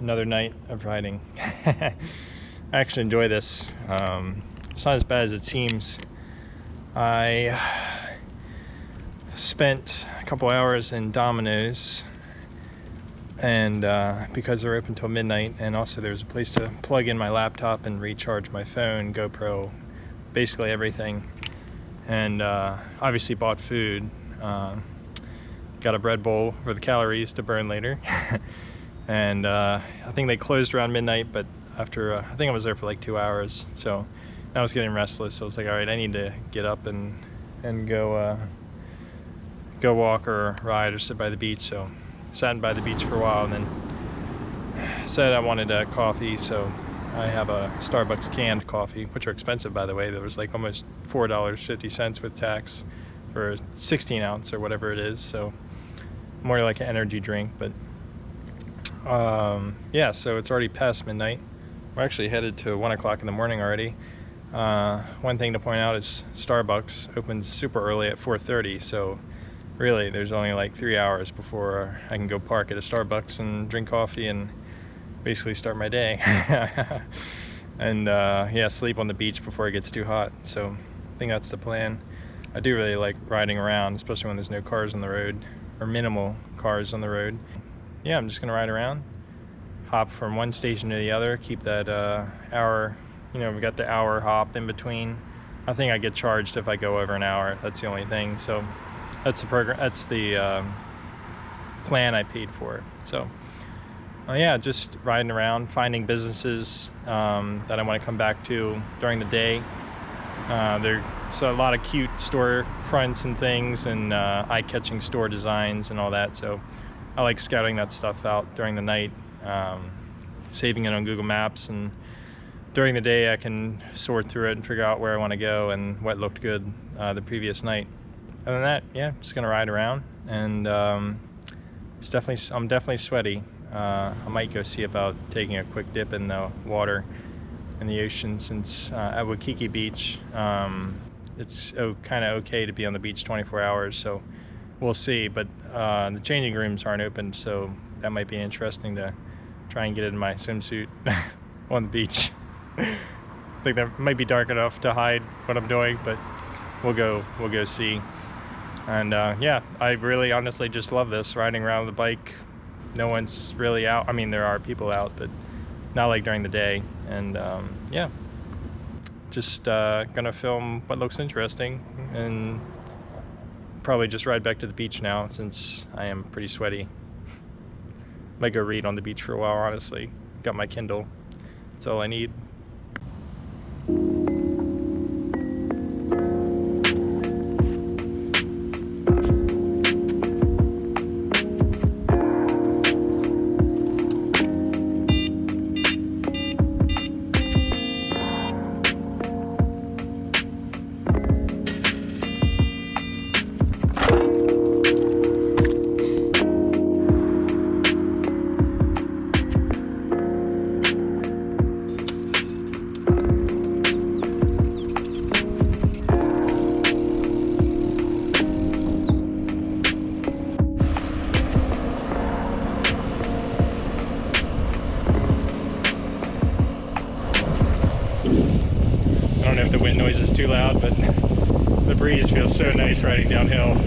another night of riding. I actually enjoy this. It's not as bad as it seems. I spent a couple hours in Domino's, and because they're open till midnight, and also there's a place to plug in my laptop and recharge my phone, GoPro, basically everything. And obviously bought food. Got a bread bowl for the calories to burn later. And I think they closed around midnight, but after I think I was there for like 2 hours, so I was getting restless. So I was like, all right, I need to get up and go walk or ride or sit by the beach. So sat by the beach for a while, and then said I wanted a coffee, so I have a Starbucks canned coffee, which are expensive, by the way. There was like almost $4.50 with tax for a 16 ounce or whatever it is, so more like an energy drink. But yeah, so it's already past midnight. We're actually headed to 1 o'clock in the morning already. One thing to point out is Starbucks opens super early at 4:30, so really there's only like 3 hours before I can go park at a Starbucks and drink coffee and basically start my day. And yeah, sleep on the beach before it gets too hot. So I think that's the plan. I do really like riding around, especially when there's no cars on the road, or minimal cars on the road. Yeah, I'm just gonna ride around, hop from one station to the other, keep that hour, we got the hour hop in between. I think I get charged if I go over an hour. That's the only thing. So that's the program, that's the plan I paid for. So yeah, just riding around, finding businesses that I want to come back to during the day. There's a lot of cute store fronts and things, and eye-catching store designs and all that. So I like scouting that stuff out during the night, saving it on Google Maps, and during the day I can sort through it and figure out where I want to go and what looked good the previous night. Other than that, yeah, just gonna ride around, and I'm definitely sweaty. I might go see about taking a quick dip in the water in the ocean, since at Waikiki Beach it's kind of okay to be on the beach 24 hours, so we'll see. But the changing rooms aren't open, so that might be interesting to try and get in my swimsuit on the beach. I think that might be dark enough to hide what I'm doing, but we'll go see. And yeah, I really honestly just love this, riding around with the bike. No one's really out. I mean, there are people out, but not like during the day. And yeah, just gonna film what looks interesting, and probably just ride back to the beach now, since I am pretty sweaty. Might go read on the beach for a while, honestly. Got my Kindle. That's all I need. I don't know if the wind noise is too loud, but the breeze feels so nice riding downhill.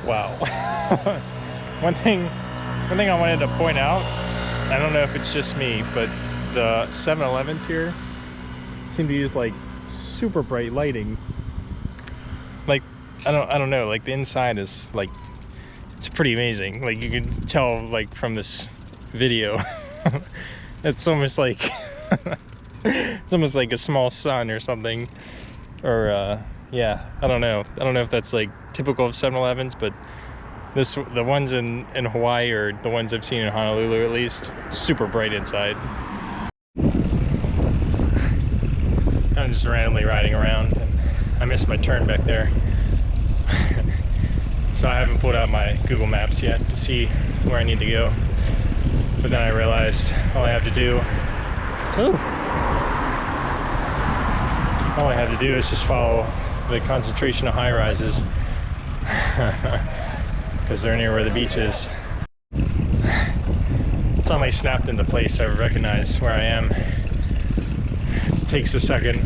Wow. One thing I wanted to point out, I don't know if it's just me, but the 7-Elevens here seem to use like super bright lighting. Like I don't know, like the inside is like, it's pretty amazing. Like you can tell like from this video, it's almost like it's almost like a small sun or something. Or yeah, I don't know if that's like typical of 7-Elevens, but the ones in Hawaii, or the ones I've seen in Honolulu at least, super bright inside. I'm just randomly riding around, and I missed my turn back there. So I haven't pulled out my Google Maps yet to see where I need to go. But then I realized all I have to do is just follow the concentration of high-rises, because they're near where the beach is. It's only snapped into place, so I recognize where I am. It takes a second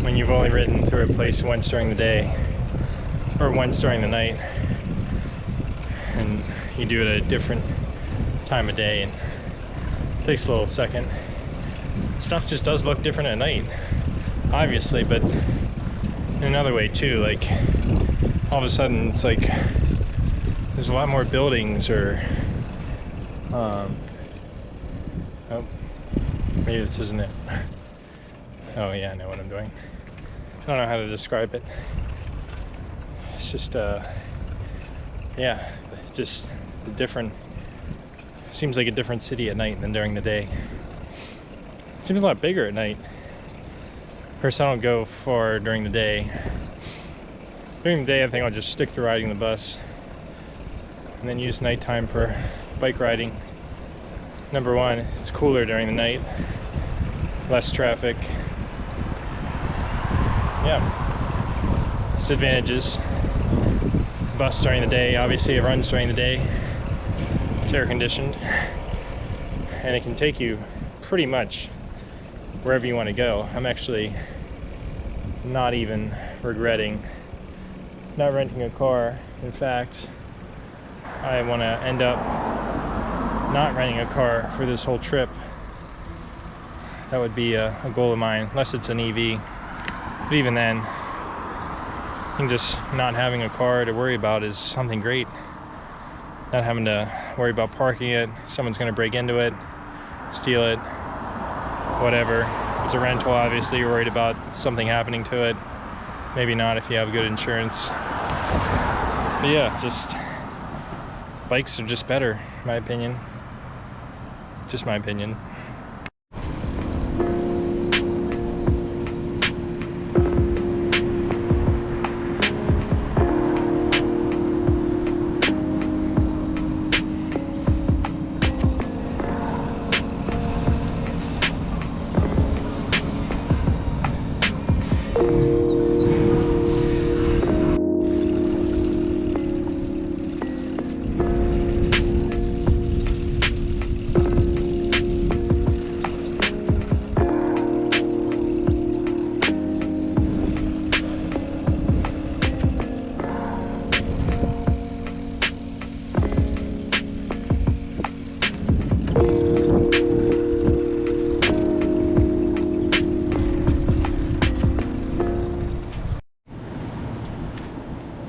when you've only ridden through a place once during the day, or once during the night, and you do it at a different time of day, and it takes a little second. Stuff just does look different at night, obviously, but in another way too. Like all of a sudden it's like there's a lot more buildings, or oh, maybe this isn't it. Oh yeah, I know what I'm doing. I don't know how to describe it. It's just yeah, just the different, seems like a different city at night than during the day. It seems a lot bigger at night. Of course, I don't go far during the day. During the day, I think I'll just stick to riding the bus, and then use nighttime for bike riding. Number one, it's cooler during the night, less traffic. Yeah, disadvantages. Bus during the day, obviously it runs during the day. It's air conditioned, and it can take you pretty much wherever you want to go. I'm actually not even regretting not renting a car. In fact, I want to end up not renting a car for this whole trip. That would be a goal of mine, unless it's an EV. But even then, I think just not having a car to worry about is something great. Not having to worry about parking it, someone's going to break into it, steal it, whatever. If it's a rental, obviously you're worried about something happening to it. Maybe not if you have good insurance. But yeah, just bikes are just better, in my opinion. Just my opinion.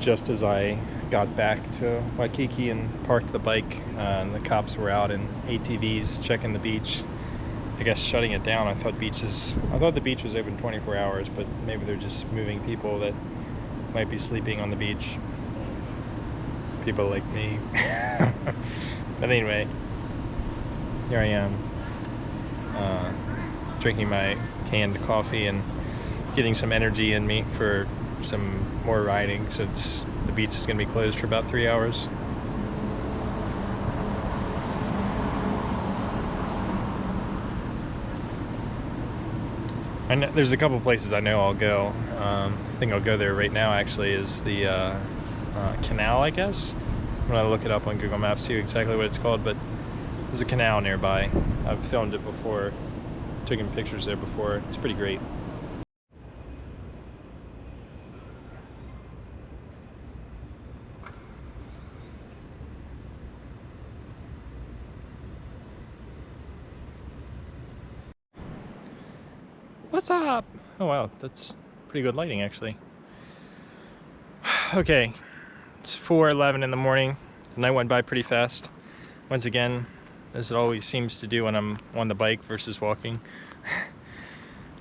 Just as I got back to Waikiki and parked the bike, and the cops were out in ATVs checking the beach, I guess shutting it down. I thought the beach was open 24 hours, but maybe they're just moving people that might be sleeping on the beach. People like me. But anyway, here I am, drinking my canned coffee and getting some energy in me for some more riding, since the beach is going to be closed for about 3 hours. And there's a couple places I know I'll go. I think I'll go there right now, actually, is the canal, I guess. I'm going to look it up on Google Maps, see exactly what it's called, but there's a canal nearby. I've filmed it before, taken pictures there before. It's pretty great. What's up? Oh wow, that's pretty good lighting, actually. Okay, it's 4:11 in the morning. The night went by pretty fast. Once again, as it always seems to do when I'm on the bike versus walking.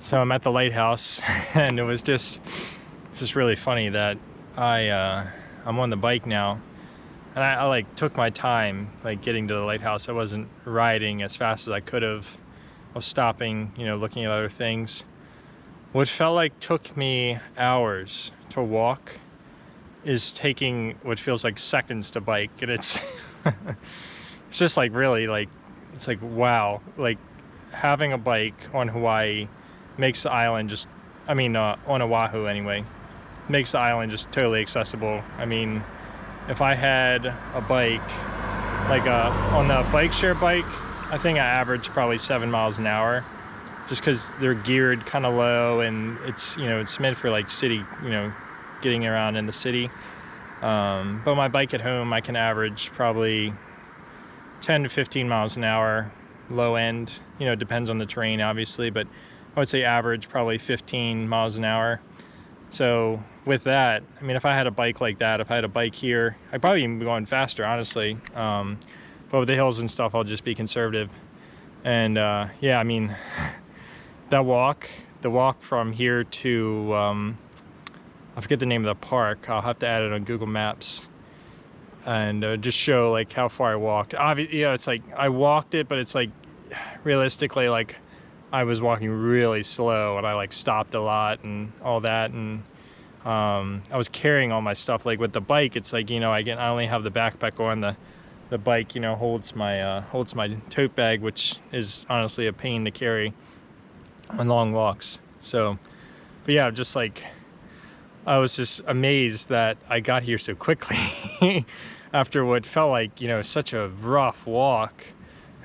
So I'm at the lighthouse, and it's just really funny that I'm on the bike now, and I like took my time like getting to the lighthouse. I wasn't riding as fast as I could have. I was stopping, looking at other things. What felt like took me hours to walk is taking what feels like seconds to bike, and it's it's just like really like it's like wow, like having a bike on Hawaii makes the island just on Oahu anyway, makes the island just totally accessible. I mean, if I had a bike like on the bike share bike, I think I average probably 7 miles an hour, just because they're geared kind of low, and it's it's meant for like city, getting around in the city. But my bike at home, I can average probably 10 to 15 miles an hour, low end. It depends on the terrain, obviously, but I would say average probably 15 miles an hour. So with that, I mean, if I had a bike like that, if I had a bike here, I'd probably even be going faster, honestly. But with the hills and stuff, I'll just be conservative. And yeah, I mean, the walk from here to I forget the name of the park. I'll have to add it on Google Maps and just show like how far I walked. Obviously, it's like I walked it, but it's like realistically, like I was walking really slow, and I like stopped a lot and all that, and I was carrying all my stuff. Like with the bike, it's like I only have the backpack on. The bike holds my tote bag, which is honestly a pain to carry on long walks. So, but yeah, just like I was just amazed that I got here so quickly after what felt like such a rough walk.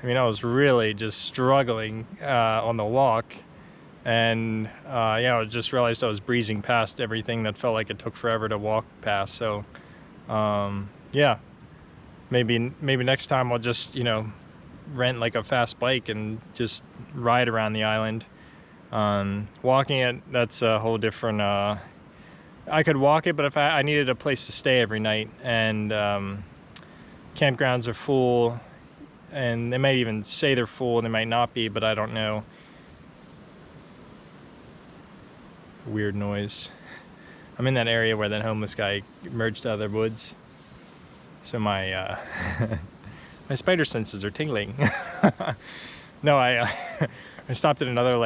I mean, I was really just struggling on the walk, and I just realized I was breezing past everything that felt like it took forever to walk past. So yeah, maybe next time I'll just rent like a fast bike and just ride around the island. Walking it, that's a whole different I could walk it, but if I needed a place to stay every night, and campgrounds are full, and they might even say they're full, and they might not be, but I don't know. Weird noise. I'm in that area where that homeless guy emerged out of the woods, so my my spider senses are tingling. No, I stopped at another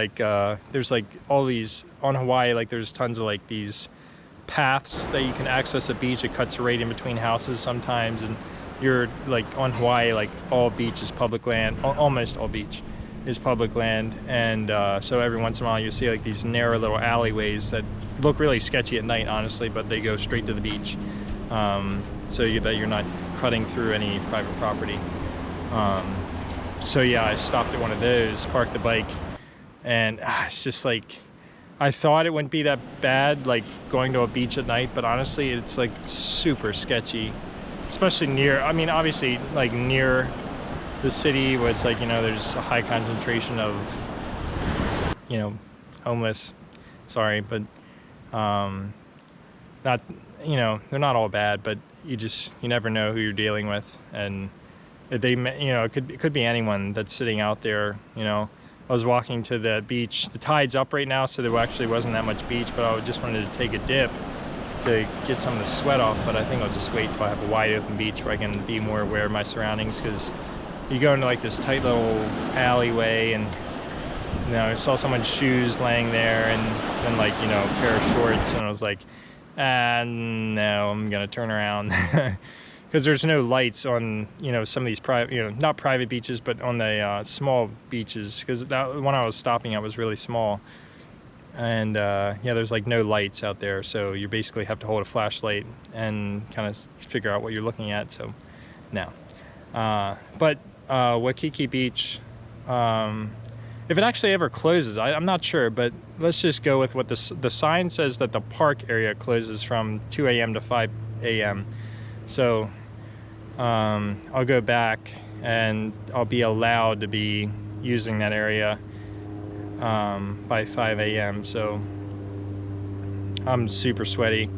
there's like all these on Hawaii, like there's tons of like these paths that you can access a beach. It cuts right in between houses sometimes, and you're like on Hawaii, like all beach is public land. Almost all beach is public land, and so every once in a while you see like these narrow little alleyways that look really sketchy at night, honestly, but they go straight to the beach, so that you're not cutting through any private property. So yeah, I stopped at one of those, parked the bike, and it's just like, I thought it wouldn't be that bad, like going to a beach at night, but honestly, it's like super sketchy, especially obviously like near the city where it's like, there's a high concentration of, homeless, sorry, but, not, they're not all bad, but you never know who you're dealing with, and it could be anyone that's sitting out there, I was walking to the beach. The tide's up right now, so there actually wasn't that much beach, but I just wanted to take a dip to get some of the sweat off, but I think I'll just wait till I have a wide open beach where I can be more aware of my surroundings, because you go into like this tight little alleyway, and I saw someone's shoes laying there, and then like a pair of shorts, and I was like, no, I'm gonna turn around. Because there's no lights on, some of these private, not private beaches, but on the small beaches. Because that one I was stopping at was really small, and there's like no lights out there, so you basically have to hold a flashlight and kind of figure out what you're looking at. So, no. But Waikiki Beach, if it actually ever closes, I'm not sure, but let's just go with what the sign says, that the park area closes from 2 a.m. to 5 a.m. So I'll go back, and I'll be allowed to be using that area by 5 a.m. So I'm super sweaty.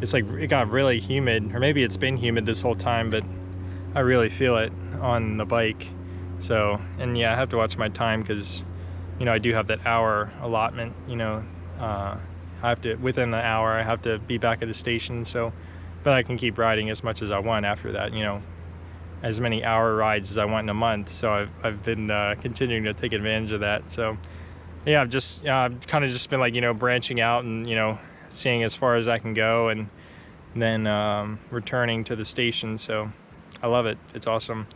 it's like it got really humid, or maybe it's been humid this whole time, but I really feel it on the bike. So, and yeah, I have to watch my time because, you know, I do have that hour allotment, you know, I have to, within the hour, I have to be back at the station. So, but I can keep riding as much as I want after that, you know, as many hour rides as I want in a month. So I've been continuing to take advantage of that. So yeah, I've kind of just been like, you know, branching out and, you know, seeing as far as I can go, and then returning to the station. So I love it. It's awesome.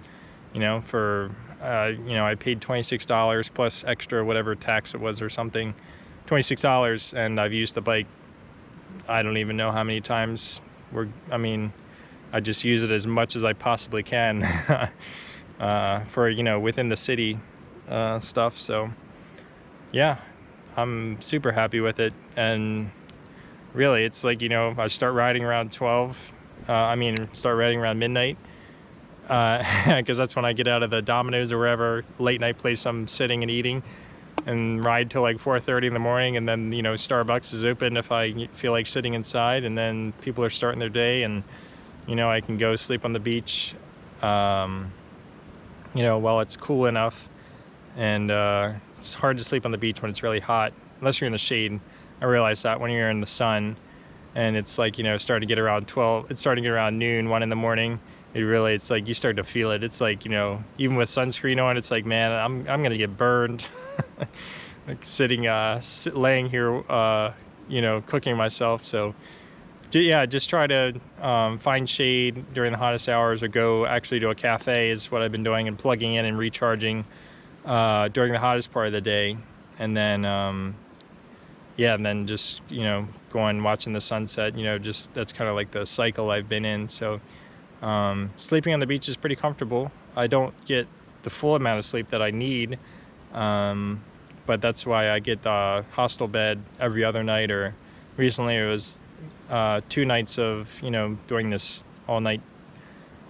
You know, for, you know, I paid $26 plus extra whatever tax it was or something, $26, and I've used the bike, I don't even know how many times. I mean, I just use it as much as I possibly can for, you know, within the city stuff. So yeah, I'm super happy with it. And really, it's like, you know, I start riding around start riding around midnight, because that's when I get out of the Domino's or wherever late night place I'm sitting and eating, and ride till like 4:30 in the morning. And then, you know, Starbucks is open if I feel like sitting inside, and then people are starting their day, and, you know, I can go sleep on the beach, you know, while it's cool enough. And it's hard to sleep on the beach when it's really hot, unless you're in the shade. I realize that when you're in the sun and it's like, you know, starting to get around noon, 1 in the morning, it's like you start to feel it. It's like, you know, even with sunscreen on, it's like, man, I'm gonna get burned. Like laying here, you know, cooking myself. So yeah, just try to find shade during the hottest hours, or go actually to a cafe is what I've been doing, and plugging in and recharging during the hottest part of the day. And then yeah, and then just, you know, going watching the sunset, you know, just that's kind of like the cycle I've been in. So sleeping on the beach is pretty comfortable. I don't get the full amount of sleep that I need, but that's why I get the hostel bed every other night, or recently it was 2 nights of, you know, doing this all night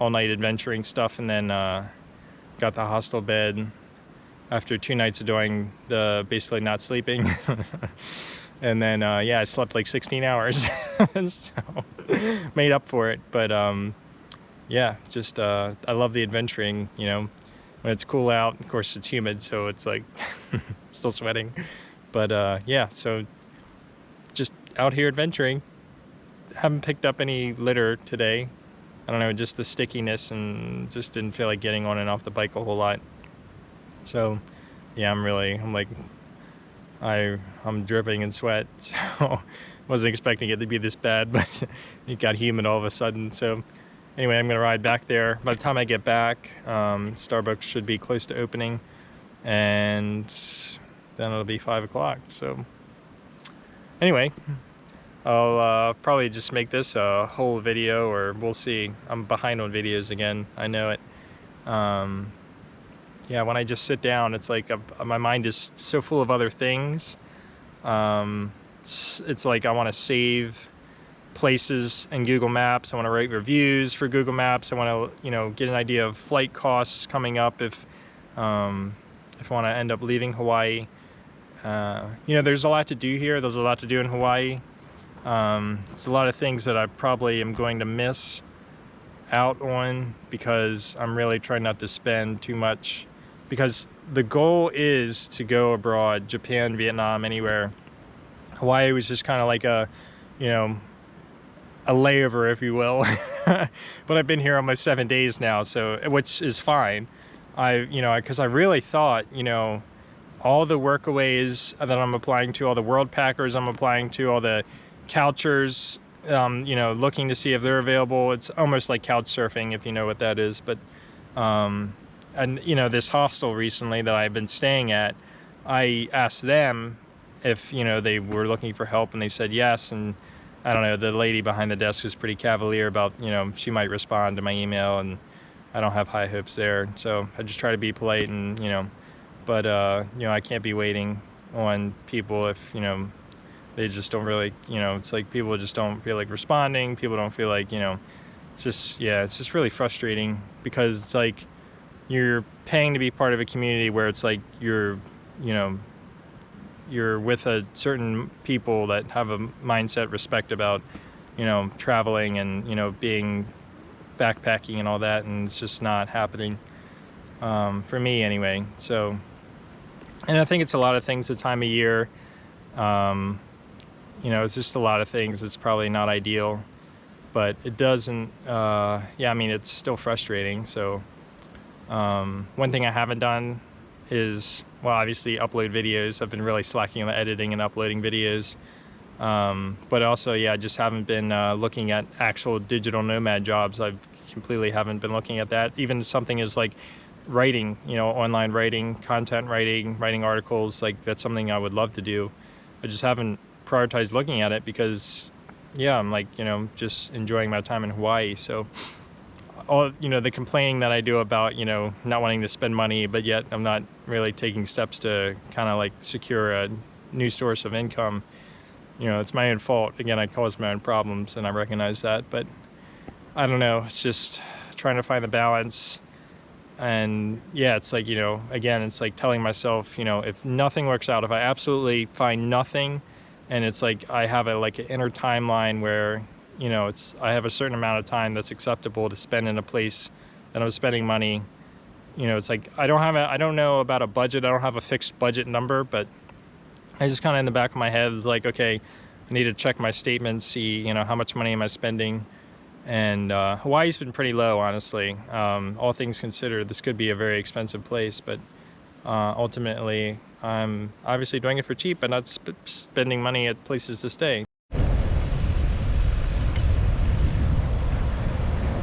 adventuring stuff, and then got the hostel bed after 2 nights of doing the basically not sleeping. And then yeah, I slept like 16 hours. So made up for it. But yeah, just I love the adventuring, you know, when it's cool out. Of course it's humid, so it's like still sweating. But yeah, so just out here adventuring. Haven't picked up any litter today. I don't know, just the stickiness, and just didn't feel like getting on and off the bike a whole lot. So yeah, I'm dripping in sweat. So wasn't expecting it to be this bad, but it got humid all of a sudden. So anyway, I'm gonna ride back there. By the time I get back, Starbucks should be close to opening, and then it'll be 5 o'clock. So anyway, I'll probably just make this a whole video, or we'll see. I'm behind on videos again, I know it. Yeah, when I just sit down, it's like my mind is so full of other things. It's like I want to save places in Google Maps. I want to write reviews for Google Maps. I want to, you know, get an idea of flight costs coming up if I want to end up leaving Hawaii. You know, there's a lot to do here. There's a lot to do in Hawaii. It's a lot of things that I probably am going to miss out on, because I'm really trying not to spend too much, because the goal is to go abroad, Japan, Vietnam, anywhere. Hawaii was just kind of like a, you know, a layover, if you will. But I've been here almost 7 days now, so, which is fine. Because I really thought, you know, all the workaways that I'm applying to, all the world packers I'm applying to, all the couchers, you know, looking to see if they're available. It's almost like couch surfing, if you know what that is. But and you know, this hostel recently that I've been staying at, I asked them if, you know, they were looking for help, and they said yes. And I don't know, the lady behind the desk was pretty cavalier about, you know, she might respond to my email, and I don't have high hopes there. So I just try to be polite, and, you know, but you know, I can't be waiting on people if, you know, they just don't really, you know, it's like people just don't feel like responding. People don't feel like, you know, it's just, yeah, it's just really frustrating, because it's like you're paying to be part of a community where it's like you're, you know, you're with a certain people that have a mindset, respect about you know, traveling and, you know, being backpacking and all that, and it's just not happening for me anyway. So, and I think it's a lot of things, the time of year, you know, it's just a lot of things. It's probably not ideal, but it doesn't, yeah, I mean, it's still frustrating. So one thing I haven't done is, well, obviously upload videos. I've been really slacking on the editing and uploading videos. But also, yeah, I just haven't been looking at actual digital nomad jobs. I completely haven't been looking at that. Even something as like writing, you know, online writing, content writing, writing articles, like that's something I would love to do. I just haven't prioritized looking at it because, yeah, I'm like, you know, just enjoying my time in Hawaii. So all, you know, the complaining that I do about, you know, not wanting to spend money, but yet I'm not really taking steps to kind of like secure a new source of income. You know, it's my own fault. Again, I caused my own problems, and I recognize that, but I don't know. It's just trying to find the balance. And yeah, it's like, you know, again, it's like telling myself, you know, if nothing works out, if I absolutely find nothing, and it's like I have a like an inner timeline where, you know, it's, I have a certain amount of time that's acceptable to spend in a place that I'm spending money. You know, it's like I don't know about a budget. I don't have a fixed budget number, but I just kind of in the back of my head is like, okay, I need to check my statements, see, you know, how much money am I spending. And Hawaii's been pretty low, honestly. All things considered, this could be a very expensive place, but ultimately, I'm obviously doing it for cheap and not spending money at places to stay.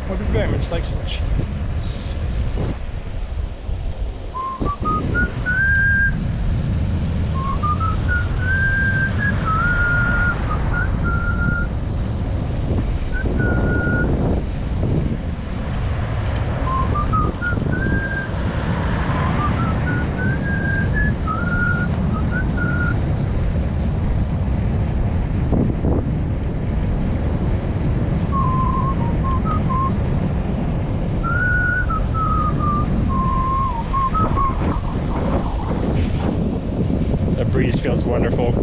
Would be very much like some cheese. Breeze feels wonderful.